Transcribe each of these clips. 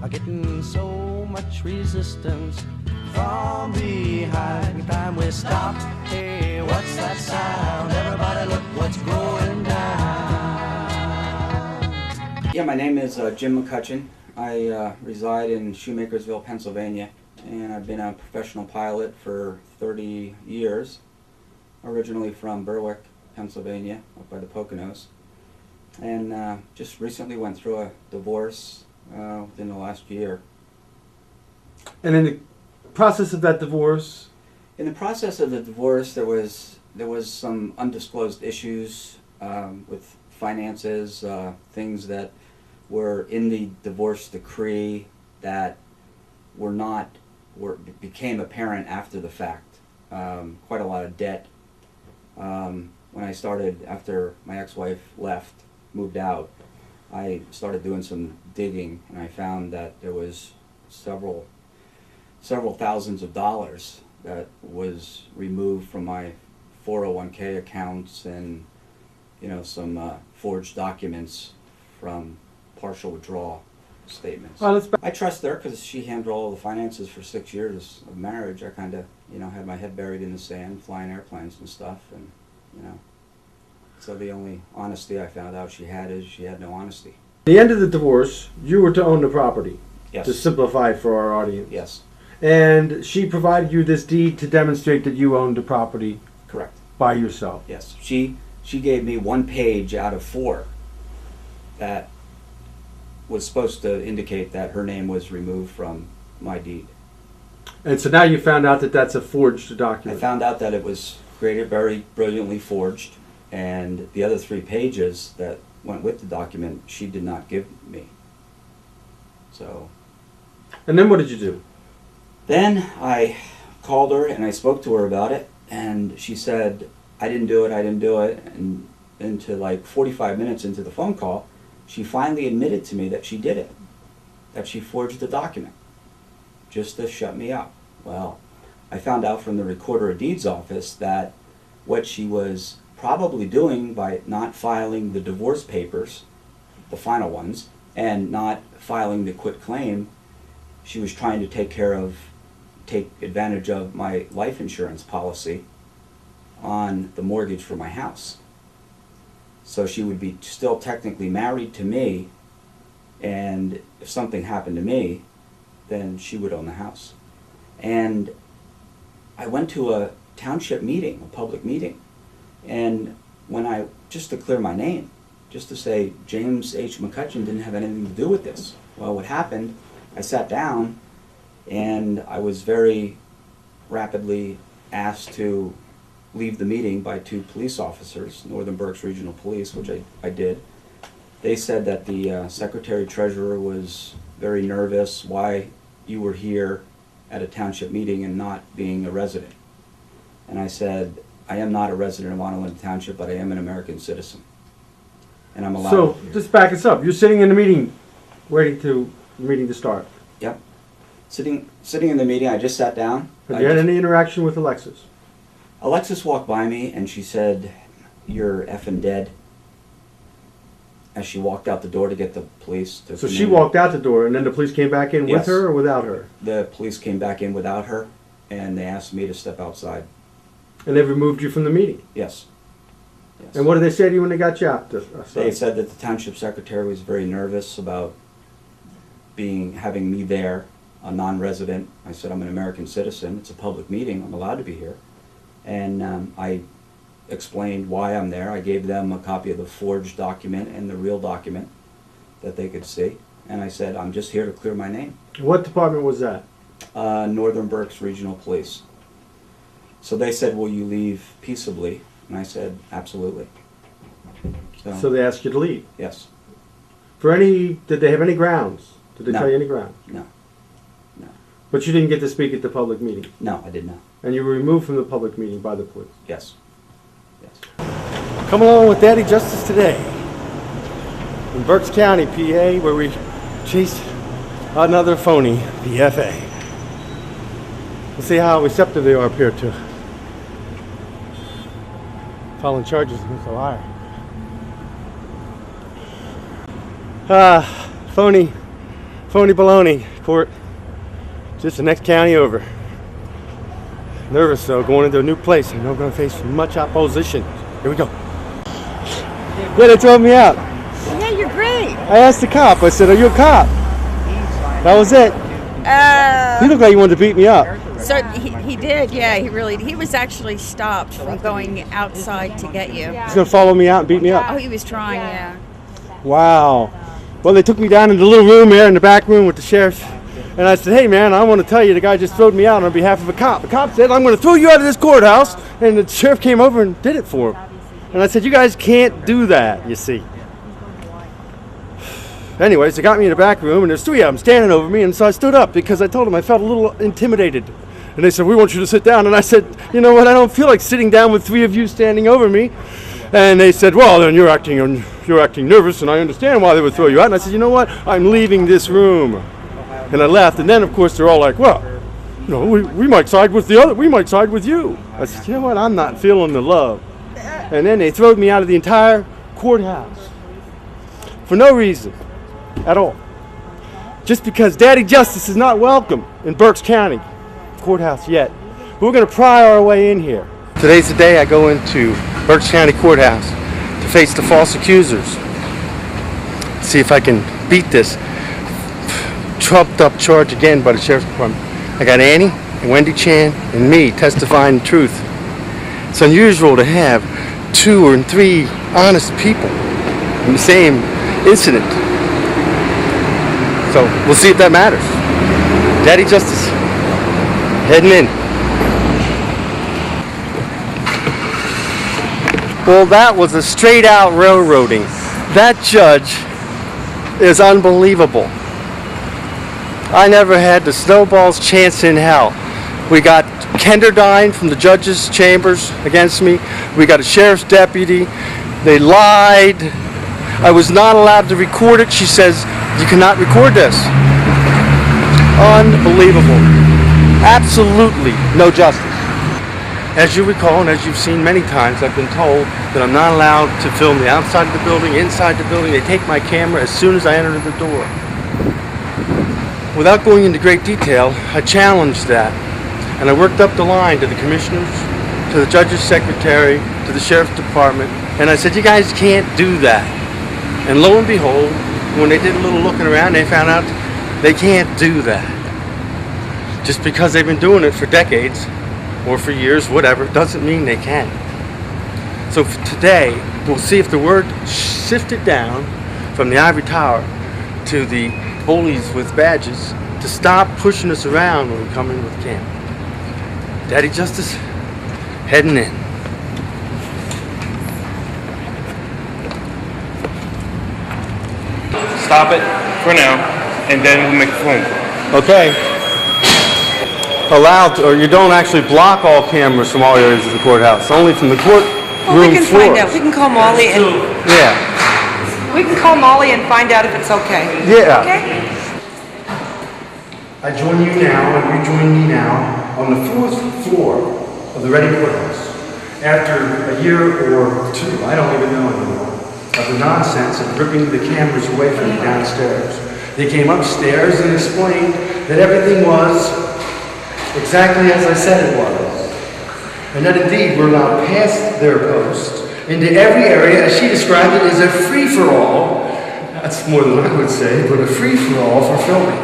are getting so much resistance from behind. Time we stop. Hey, what's that sound? Everybody look what's going down. Yeah, my name is Jim McCutcheon. I reside in Shoemakersville, Pennsylvania, and I've been a professional pilot for 30 years, originally from Berwick, Pennsylvania, up by the Poconos, and just recently went through a divorce within the last year. And in the process of that divorce? In the process of the divorce, there was some undisclosed issues with finances, things that were in the divorce decree that became apparent after the fact. Quite a lot of debt. When I started, after my ex-wife moved out, I started doing some digging, and I found that there was several thousands of dollars that was removed from my 401k accounts, and some forged documents from partial withdrawal statements. I trust her because she handled all the finances for 6 years of marriage. I kind of had my head buried in the sand, flying airplanes and stuff, and so the only honesty I found out she had is she had no honesty. At the end of the divorce, you were to own the property. Yes. To simplify for our audience. Yes. And she provided you this deed to demonstrate that you owned the property. Correct. By yourself. Yes. She gave me 1 page out of 4 that was supposed to indicate that her name was removed from my deed. And so now you found out that that's a forged document. I found out that it was created very brilliantly forged, and the other 3 pages that went with the document she did not give me. So. And then what did you do? Then I called her and I spoke to her about it, and she said, I didn't do it, and into like 45 minutes into the phone call, she finally admitted to me that she did it, that she forged the document, just to shut me up. Well, I found out from the Recorder of Deeds office that what she was probably doing by not filing the divorce papers, the final ones, and not filing the quitclaim, she was trying to take advantage of my life insurance policy on the mortgage for my house. So she would be still technically married to me, and if something happened to me, then she would own the house. And I went to a township meeting, a public meeting, and just to clear my name, just to say James H. McCutcheon didn't have anything to do with this. Well, what happened, I sat down and I was very rapidly asked to leave the meeting by 2 police officers, Northern Berks Regional Police, which I did. They said that the Secretary-Treasurer was very nervous why you were here at a township meeting and not being a resident. And I said, I am not a resident of Honolulu Township, but I am an American citizen. And I'm allowed. So, just back us up. You're sitting in the meeting, waiting to the meeting to start. Yep. Sitting in the meeting, I just sat down. Have you had any interaction with Alexis? Alexis walked by me and she said, "You're effing dead," as she walked out the door to get the police to So come she in. walked out the door and then the police came back in with Yes. her or without her? The police came back in without her, and they asked me to step outside. And they removed you from the meeting? Yes. Yes. And what did they say to you when they got you out? They said that the township secretary was very nervous about having me there, a non-resident. I said, I'm an American citizen. It's a public meeting. I'm allowed to be here. And I explained why I'm there. I gave them a copy of the forged document and the real document that they could see. And I said, I'm just here to clear my name. What department was that? Northern Berks Regional Police. So they said, will you leave peaceably? And I said, absolutely. So they asked you to leave? Yes. Did they have any grounds? Did they No. tell you any grounds? No. No. But you didn't get to speak at the public meeting? No, I did not. And you were removed from the public meeting by the police? Yes. Yes. Come along with Daddy Justice today in Berks County, PA, where we chased another phony, the FA. We'll see how receptive they are up here to filing charges against a liar. Phony Phony baloney court. Just the next county over. Nervous though, going into a new place. I know I'm going to face much opposition. Here we go. Yeah, they throw me out. Yeah, you're great. I asked the cop. I said, "Are you a cop?" That was it. He looked like he wanted to beat me up. So he did, yeah, he was actually stopped from going outside to get you. He's going to follow me out and beat me up. Oh, he was trying, yeah. Wow. Well, they took me down into the little room there in the back room with the sheriff. And I said, "Hey, man, I want to tell you the guy just throwed me out on behalf of a cop." The cop said, "I'm going to throw you out of this courthouse." And the sheriff came over and did it for him. And I said, "You guys can't do that, you see." Anyways, they got me in the back room, and there's 3 of them standing over me, and so I stood up because I told them I felt a little intimidated. And they said, "We want you to sit down." And I said, "You know what, I don't feel like sitting down with 3 of you standing over me." And they said, "Well, then you're acting nervous, and I understand why they would throw you out." And I said, "You know what, I'm leaving this room." And I left, and then of course they're all like, "Well, you know, we might side with the other, we might side with you." I said, "You know what, I'm not feeling the love." And then they throwed me out of the entire courthouse for no reason at all. Just because Daddy Justice is not welcome in Berks County Courthouse yet. But we're going to pry our way in here. Today's the day I go into Berks County Courthouse to face the false accusers. See if I can beat this trumped up charge again by the Sheriff's Department. I got Annie and Wendy Chan and me testifying the truth. It's unusual to have 2 or 3 honest people in the same incident. So we'll see if that matters. Daddy Justice, heading in. Well, that was a straight out railroading. That judge is unbelievable. I never had the snowball's chance in hell. We got Kenderdine from the judge's chambers against me. We got a sheriff's deputy. They lied. I was not allowed to record it. She says, "You cannot record this." Unbelievable. Absolutely no justice. As you recall, and as you've seen many times, I've been told that I'm not allowed to film the outside of the building, inside the building. They take my camera as soon as I enter the door. Without going into great detail, I challenged that. And I worked up the line to the commissioners, to the judge's secretary, to the sheriff's department, and I said, "You guys can't do that." And lo and behold, when they did a little looking around, they found out they can't do that. Just because they've been doing it for decades, or for years, whatever, doesn't mean they can. So today, we'll see if the word sifted down from the ivory tower to the bullies with badges to stop pushing us around when we come in with camp. Daddy Justice, heading in. Stop it for now, and then we'll make a phone call. Okay. Allowed, or you don't actually block all cameras from all areas of the courthouse, only from the courtroom Well, we can floors. find out. We can call Molly and Yeah. find out if it's okay. Yeah. Okay? I join you now, and you join me now, on the 4th floor of the Reading Courthouse. After a year or 2, I don't even know anymore, of the nonsense of ripping the cameras away from me downstairs. They came upstairs and explained that everything was exactly as I said it was. And that indeed we're allowed past their post into every area, as she described it, as a free-for-all. That's more than I would say, but a free-for-all for filming.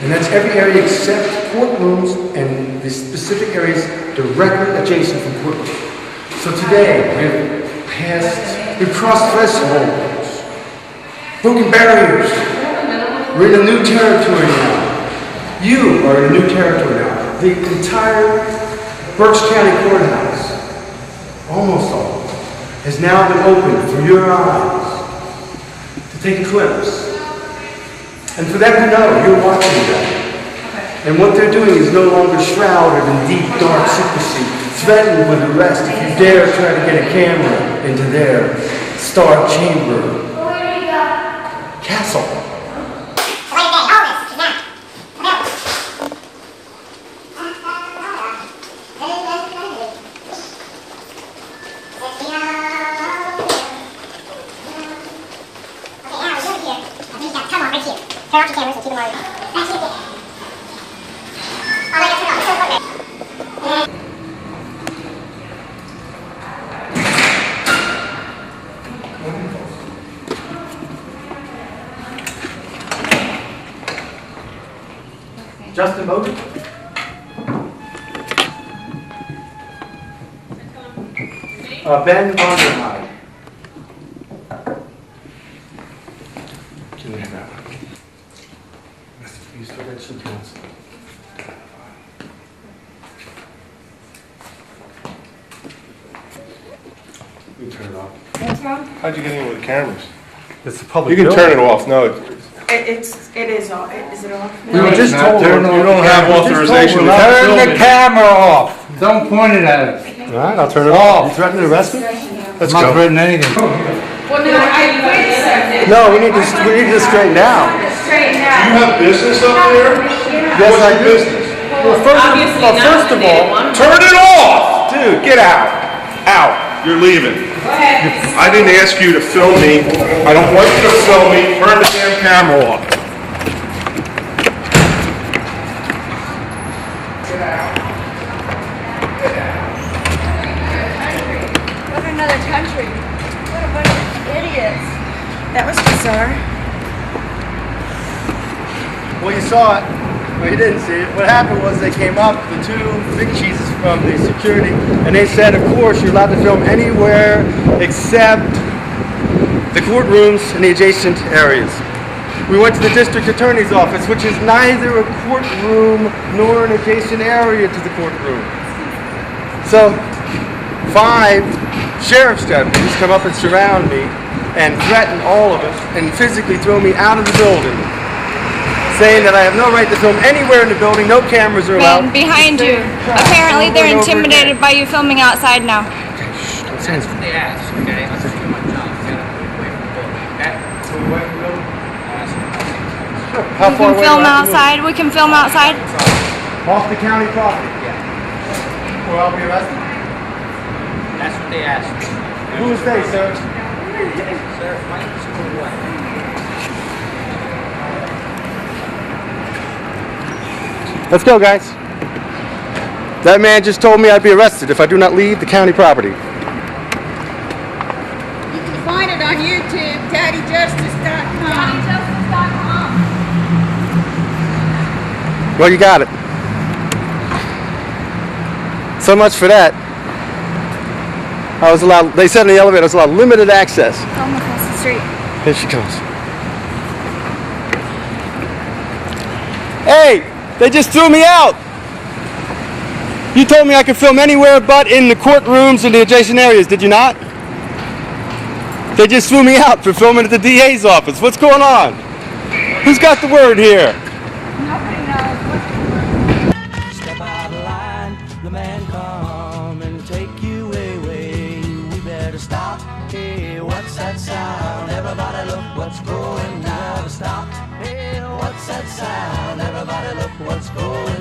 And that's every area except courtrooms and the specific areas directly adjacent from courtrooms. So today, we've crossed thresholds, broken barriers. We're in a new territory now. You are in a new territory now. The entire Berks County Courthouse, almost all, has now been opened for your eyes to take a glimpse. And for them to know you're watching them. And what they're doing is no longer shrouded in deep, dark secrecy, threatened with arrest if you dare try to get a camera into their star chamber castle. Turn off your cameras and keep them Justin Bowden? Ben Vonderheide. Can we have that one? You still got some tools. You turn it off. What's wrong? How'd you get in with the cameras? It's a public You can building. turn it off. No, It is off. Is it off? We were just told. you don't have authorization. to Turn film the it. camera off. Don't point it at us. All right, I'll turn it off. You threatening to arrest me? Let's I'm not go. written anything. Well, no, wait a second. No, we need to straighten out. Straighten You out. have business up there? Yes, What's I your do. business? Well, first of all, Turn it off! Dude, get out. Out. You're leaving. I didn't ask you to film me. I don't want you to film me. Turn the damn camera off. What another country. What a bunch of idiots. That was bizarre. well, you saw it. Well, you didn't see it. What happened was they came up, the two big cheeses from the security, and they said, of course, you're allowed to film anywhere except the courtrooms and the adjacent areas. We went to the district attorney's office, which is neither a courtroom nor an adjacent area to the courtroom. So 5 sheriff's deputies come up and surround me and threaten all of us and physically throw me out of the building, saying that I have no right to film anywhere in the building, no cameras are allowed. And behind you. Apparently they're intimidated by you filming outside now. How We far can away film do I have to move? outside. We can film outside. Off the county property? Or I'll be arrested? That's what they asked. Who is they, sir? Sir, why don't you go away? Let's go, guys. That man just told me I'd be arrested if I do not leave the county property. You can find it on YouTube, daddyjustice.com. Well, you got it. So much for that. I was allowed, they said in the elevator, I was allowed limited access. Film across the street. Here she comes. Hey, they just threw me out. You told me I could film anywhere but in the courtrooms and the adjacent areas, did you not? They just threw me out for filming at the DA's office. What's going on? Who's got the word here? Nobody knows. Step out of line, the man come and take you away. We better stop. Hey, what's that sound? Everybody look what's going down. Stop. Hey, what's that sound? Everybody look what's going